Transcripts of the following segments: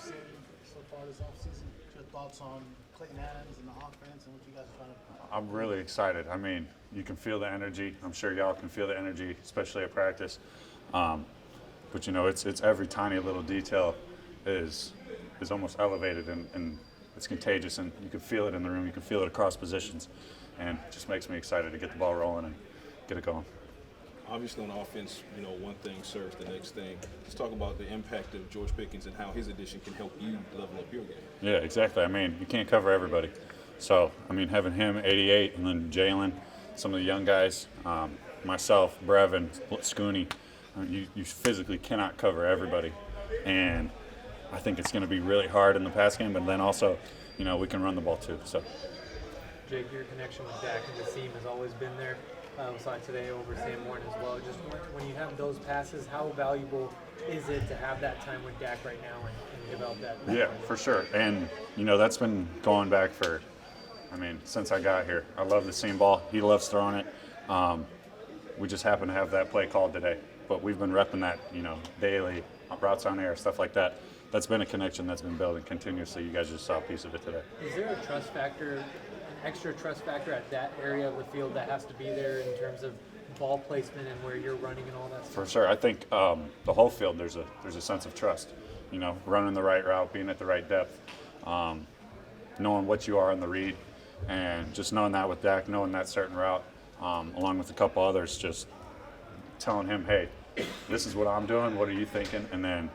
seen so far this offseason? Your thoughts on Clayton Adams and the offense and what you guys are trying to. I'm really excited. I mean, you can feel the energy. I'm sure y'all can feel the energy, especially at practice. But it's every tiny little detail is almost elevated and it's contagious, and you can feel it in the room. You can feel it across positions, and it just makes me excited to get the ball rolling and get it going. Obviously, on offense, one thing serves the next thing. Let's talk about the impact of George Pickens and how his addition can help you level up your game. Yeah, exactly. I mean, you can't cover everybody. So, having him 88 and then Jalen, some of the young guys, myself, Brevyn, Schooney, you physically cannot cover everybody. And I think it's going to be really hard in the pass game, but then also, we can run the ball too. So, Jake, your connection with Dak and the team has always been there. We saw it today over Sam Warren as well. Just when you have those passes, how valuable is it to have that time with Dak right now and develop that? Yeah, for sure. And, that's been going back since I got here. I love the seam ball. He loves throwing it. We just happen to have that play called today. But we've been repping that, daily, routes on air, stuff like that. That's been a connection that's been building continuously. You guys just saw a piece of it today. Is there a trust factor, an extra trust factor at that area of the field that has to be there in terms of ball placement and where you're running and all that stuff? For sure. I think the whole field, there's a sense of trust. Running the right route, being at the right depth, knowing what you are in the read, and just knowing that with Dak, knowing that certain route, along with a couple others, just telling him, hey, this is what I'm doing, what are you thinking? And then,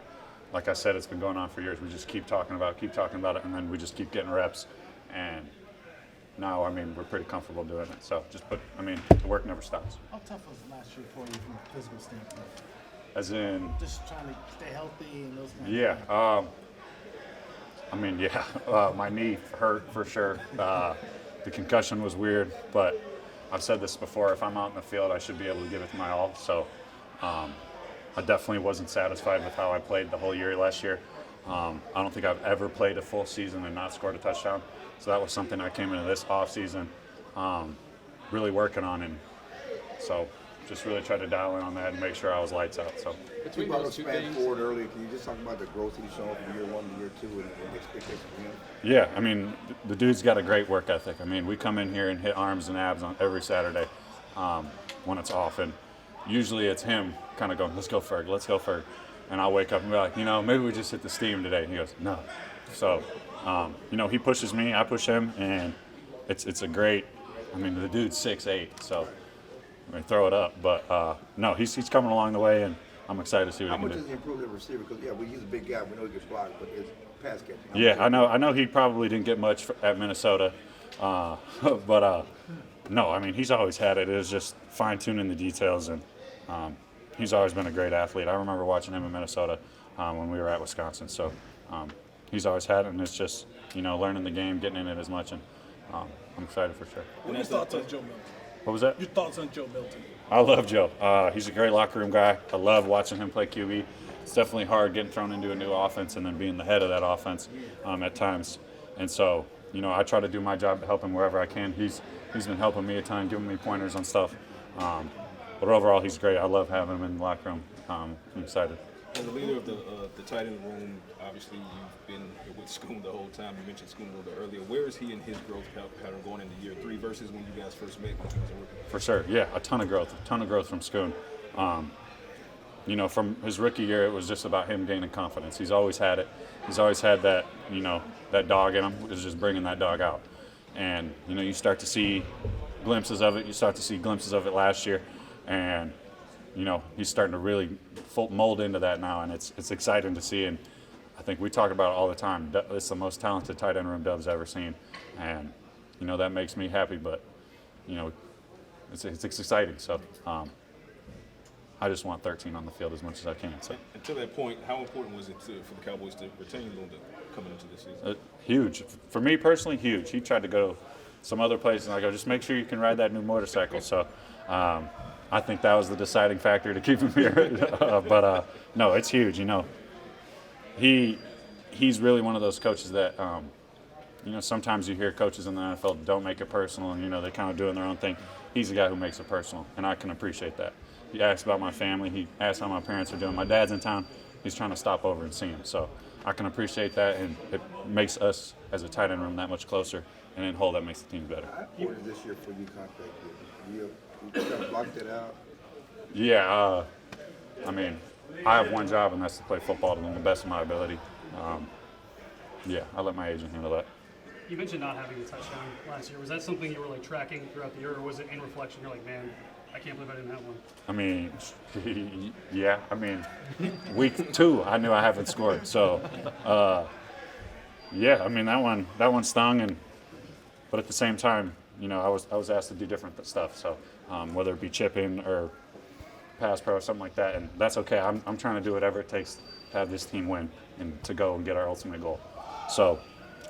like I said, it's been going on for years. We just keep talking about it, and then we just keep getting reps. And now, we're pretty comfortable doing it. So the work never stops. How tough was last year for you from a physical standpoint? As in? Just trying to stay healthy and those kinds of things. My knee hurt for sure. The concussion was weird, but I've said this before, if I'm out in the field, I should be able to give it my all. So I definitely wasn't satisfied with how I played the whole year last year. I don't think I've ever played a full season and not scored a touchdown. So that was something I came into this offseason really working on. And so just really tried to dial in on that and make sure I was lights out. So. We brought up Spann-Ford earlier. Can you just talk about the growth he's shown from year one to year two and the expectations from him? Yeah, the dude's got a great work ethic. We come in here and hit arms and abs on every Saturday when it's off. And usually it's him kind of going, let's go Ferg. And I'll wake up and be like, maybe we just hit the steam today. And he goes, no. So, he pushes me, I push him, and it's a great, the dude's 6'8", so throw it up. But, no, he's coming along the way, and I'm excited to see what he can do. How much does he improve the receiver? Because, he's a big guy. We know he gets blocked, but his pass catching. Yeah, I know he probably didn't get much at Minnesota. But he's always had it. It was just fine-tuning the details, and he's always been a great athlete. I remember watching him in Minnesota when we were at Wisconsin. So he's always had it, and it's just, learning the game, getting in it as much, and I'm excited for sure. What are your thoughts on Joe Milton? What was that? Your thoughts on Joe Milton? I love Joe. He's a great locker room guy. I love watching him play QB. It's definitely hard getting thrown into a new offense and then being the head of that offense at times. And so, I try to do my job to help him wherever I can. He's been helping me a ton, giving me pointers on stuff. But overall, he's great. I love having him in the locker room. I'm excited. As the leader of the tight end room, obviously you've been with Schoon the whole time. You mentioned Schoon a little bit earlier. Where is he in his growth pattern going into year 3 versus when you guys first met when he was a rookie? For sure, yeah, a ton of growth from Schoon. From his rookie year, it was just about him gaining confidence. He's always had it. He's always had that, that dog in him. It was just bringing that dog out. And, you start to see glimpses of it. You start to see glimpses of it last year. And, he's starting to really mold into that now, and it's exciting to see. And I think we talk about it all the time. It's the most talented tight end room Dub's ever seen. And, that makes me happy. But, it's exciting. So, I just want 13 on the field as much as I can. So. And to that point, how important was it for the Cowboys to retain Lunda coming into this season? Huge. For me personally, huge. He tried to go some other places, and I go, just make sure you can ride that new motorcycle. So I think that was the deciding factor to keep him here. But no, it's huge. He's really one of those coaches that, sometimes you hear coaches in the NFL don't make it personal, and, they're kind of doing their own thing. He's the guy who makes it personal, and I can appreciate that. He asks about my family. He asks how my parents are doing. My dad's in town. he's trying to stop over and see him. So I can appreciate that, and it makes us as a tight end room that much closer, and in whole that makes the team better. How important is this year for you contract year? You kind of blocked it out. Yeah, I mean, I have one job, and that's to play football to the best of my ability. Yeah, I let my agent handle that. You mentioned not having a touchdown last year. Was that something you were like tracking throughout the year, or was it in reflection? You're like, man, I can't believe I didn't have one. I mean, yeah. I mean, week 2, I knew I haven't scored. So, yeah. I mean, that one stung, but at the same time, you know, I was asked to do different stuff. So, whether it be chipping or pass pro or something like that, and that's okay. I'm trying to do whatever it takes to have this team win and to go and get our ultimate goal. So,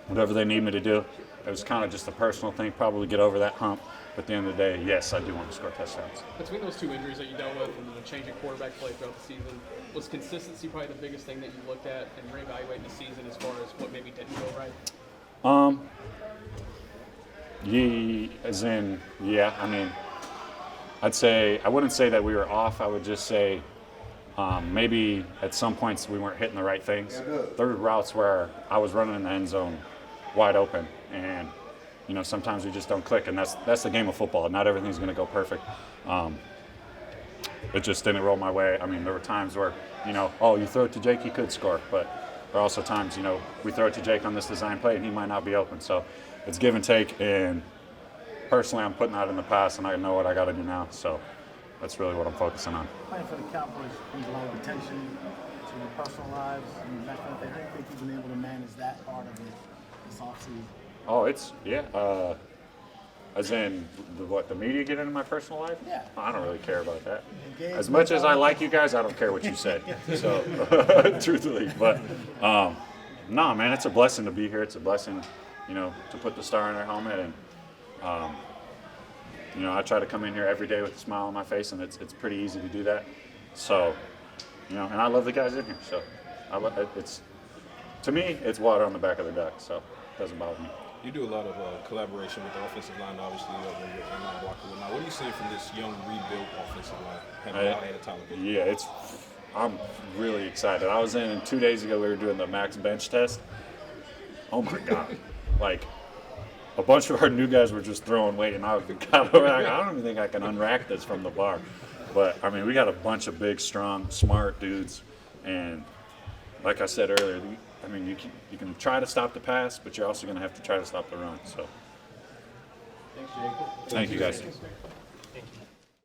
whatever they need me to do, it was kind of just a personal thing, probably get over that hump. But at the end of the day, yes, I do want to score touchdowns. Between those 2 injuries that you dealt with and the change in quarterback play throughout the season, was consistency probably the biggest thing that you looked at and reevaluating the season as far as what maybe didn't go right? Yeah, I mean, I wouldn't say that we were off. I would just say maybe at some points we weren't hitting the right things. There were routes where I was running in the end zone wide open, and you know, sometimes we just don't click, and that's the game of football. Not everything's going to go perfect. It just didn't roll my way. I mean, there were times where, you know, oh, you throw it to Jake, he could score, but there are also times, you know, we throw it to Jake on this design play, and he might not be open. So it's give and take, and personally, I'm putting that in the past, and I know what I got to do now. So that's really what I'm focusing on. Playing for the Cowboys brings a lot of attention to your personal lives and that kind of thing. How do you think you've been able to manage that part of it this offseason? Oh, as in the media get into my personal life? Yeah. I don't really care about that. As much as I like you guys, I don't care what you say. So, truthfully, but no, man, it's a blessing to be here. It's a blessing, you know, to put the star in our helmet, and you know, I try to come in here every day with a smile on my face, and it's pretty easy to do that. So, you know, and I love the guys in here. So, to me, it's water on the back of the duck. So, it doesn't bother me. You do a lot of collaboration with the offensive line, obviously, when you're in blocker. Now, what are you seeing from this young, rebuilt offensive line? Having a lot ahead of time. Yeah, I'm really excited. I was in 2 days ago. We were doing the max bench test. Oh my God! Like, a bunch of our new guys were just throwing weight, and I don't even think I can unrack this from the bar. But I mean, we got a bunch of big, strong, smart dudes, and like I said earlier, I mean, you can try to stop the pass, but you're also going to have to try to stop the run. So, Thanks, Jake. thank you guys.